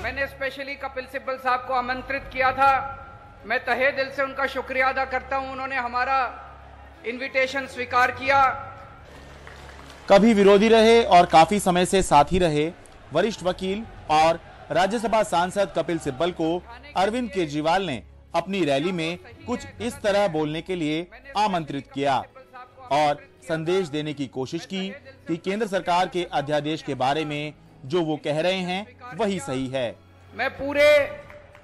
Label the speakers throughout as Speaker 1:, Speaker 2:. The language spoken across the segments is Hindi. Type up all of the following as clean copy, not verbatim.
Speaker 1: मैंने स्पेशली कपिल सिब्बल साहब को आमंत्रित किया था। मैं तहे दिल से उनका शुक्रिया अदा करता हूं, उन्होंने हमारा इनविटेशन स्वीकार किया।
Speaker 2: कभी विरोधी रहे और काफी समय से साथी रहे वरिष्ठ वकील और राज्यसभा सांसद कपिल सिब्बल को अरविंद केजरीवाल ने अपनी रैली में कुछ इस तरह बोलने के लिए आमंत्रित किया और संदेश देने की कोशिश की कि केंद्र सरकार के अध्यादेश के बारे में जो वो कह रहे हैं वही सही है।
Speaker 1: मैं पूरे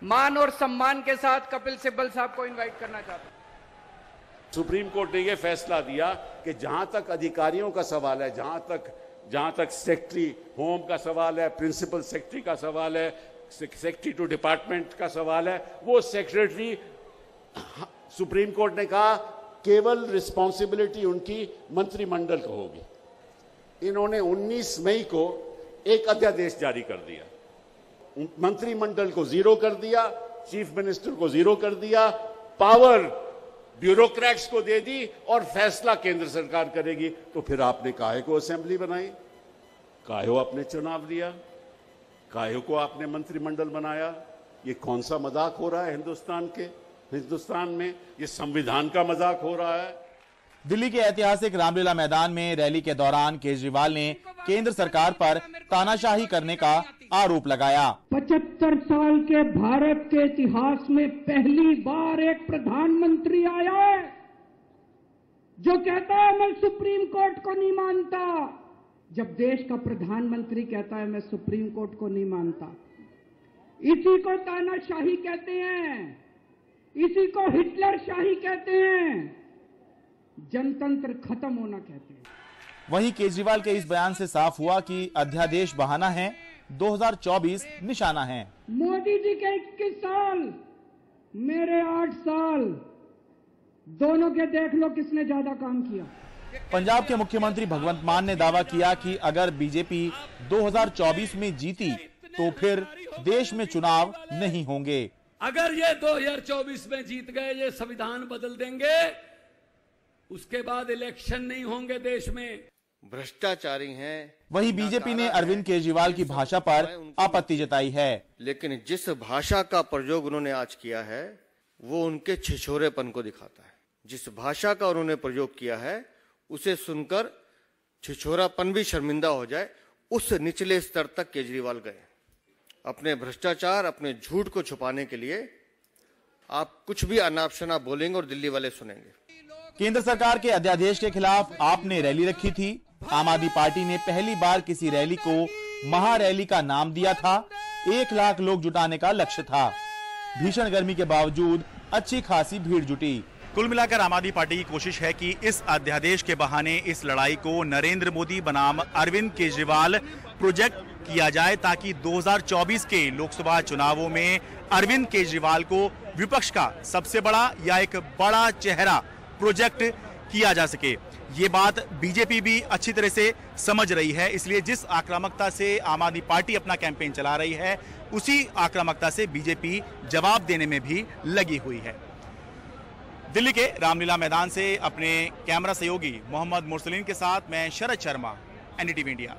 Speaker 1: मान और सम्मान के साथ कपिल सिब्बल साहब को इनवाइट करना चाहता हूं।
Speaker 3: सुप्रीम कोर्ट ने यह फैसला दिया कि जहां तक अधिकारियों का सवाल है, जहां तक सेक्रेटरी होम का सवाल है, प्रिंसिपल सेक्रेटरी का सवाल है, सेक्रेटरी टू डिपार्टमेंट का सवाल है, वो सेक्रेटरी सुप्रीम कोर्ट ने कहा केवल रिस्पॉन्सिबिलिटी उनकी मंत्रिमंडल को होगी। इन्होंने 19 मई को एक अध्यादेश जारी कर दिया, मंत्रिमंडल को जीरो कर दिया, चीफ मिनिस्टर को जीरो कर दिया, पावर ब्यूरोक्रेट्स को दे दी और फैसला केंद्र सरकार करेगी। तो फिर आपने काहे को असेंबली बनाई, काहे को आपने चुनाव दिया, काहे को आपने मंत्रिमंडल बनाया? ये कौन सा मजाक हो रहा है हिंदुस्तान में? ये संविधान का मजाक हो रहा है।
Speaker 2: दिल्ली के ऐतिहासिक रामलीला मैदान में रैली के दौरान केजरीवाल ने केंद्र सरकार पर तानाशाही करने का आरोप लगाया।
Speaker 4: 75 साल के भारत के इतिहास में पहली बार एक प्रधानमंत्री आया है जो कहता है मैं सुप्रीम कोर्ट को नहीं मानता। जब देश का प्रधानमंत्री कहता है मैं सुप्रीम कोर्ट को नहीं मानता, इसी को तानाशाही कहते हैं, इसी को हिटलर शाही कहते हैं, जनतंत्र खत्म होना कहते हैं।
Speaker 2: वहीं केजरीवाल के इस बयान से साफ हुआ कि अध्यादेश बहाना है, 2024 निशाना है।
Speaker 4: मोदी जी के 21 साल, मेरे 8 साल, दोनों के देख लो किसने ज्यादा काम किया।
Speaker 2: पंजाब के मुख्यमंत्री भगवंत मान ने दावा किया कि अगर बीजेपी 2024 में जीती तो फिर देश में चुनाव नहीं होंगे।
Speaker 5: अगर ये 2024 में जीत गए, ये संविधान बदल देंगे, उसके बाद इलेक्शन नहीं होंगे देश में।
Speaker 6: भ्रष्टाचारी हैं।
Speaker 2: वहीं बीजेपी ने अरविंद केजरीवाल की भाषा पर आपत्ति जताई है।
Speaker 6: लेकिन जिस भाषा का प्रयोग उन्होंने आज किया है वो उनके छिछोरेपन को दिखाता है। जिस भाषा का उन्होंने प्रयोग किया है उसे सुनकर छिछोरापन भी शर्मिंदा हो जाए, उस निचले स्तर तक केजरीवाल गए। अपने भ्रष्टाचार, अपने झूठ को छुपाने के लिए आप कुछ भी अनाप शनाप बोलेंगे और दिल्ली वाले सुनेंगे।
Speaker 2: केंद्र सरकार के अध्यादेश के खिलाफ आपने रैली रखी थी। आम आदमी पार्टी ने पहली बार किसी रैली को महारैली का नाम दिया था। 1 लाख लोग जुटाने का लक्ष्य था। भीषण गर्मी के बावजूद अच्छी खासी भीड़ जुटी। कुल मिलाकर आम आदमी पार्टी की कोशिश है कि इस अध्यादेश के बहाने इस लड़ाई को नरेंद्र मोदी बनाम अरविंद केजरीवाल प्रोजेक्ट किया जाए, ताकि 2024 के लोकसभा चुनावों में अरविंद केजरीवाल को विपक्ष का सबसे बड़ा या एक बड़ा चेहरा प्रोजेक्ट किया जा सके। ये बात बीजेपी भी अच्छी तरह से समझ रही है। इसलिए जिस आक्रामकता से आम आदमी पार्टी अपना कैंपेन चला रही है, उसी आक्रामकता से बीजेपी जवाब देने में भी लगी हुई है। दिल्ली के रामलीला मैदान से अपने कैमरा सहयोगी मोहम्मद मुरसलीन के साथ मैं शरद शर्मा, एनडीटीवी इंडिया।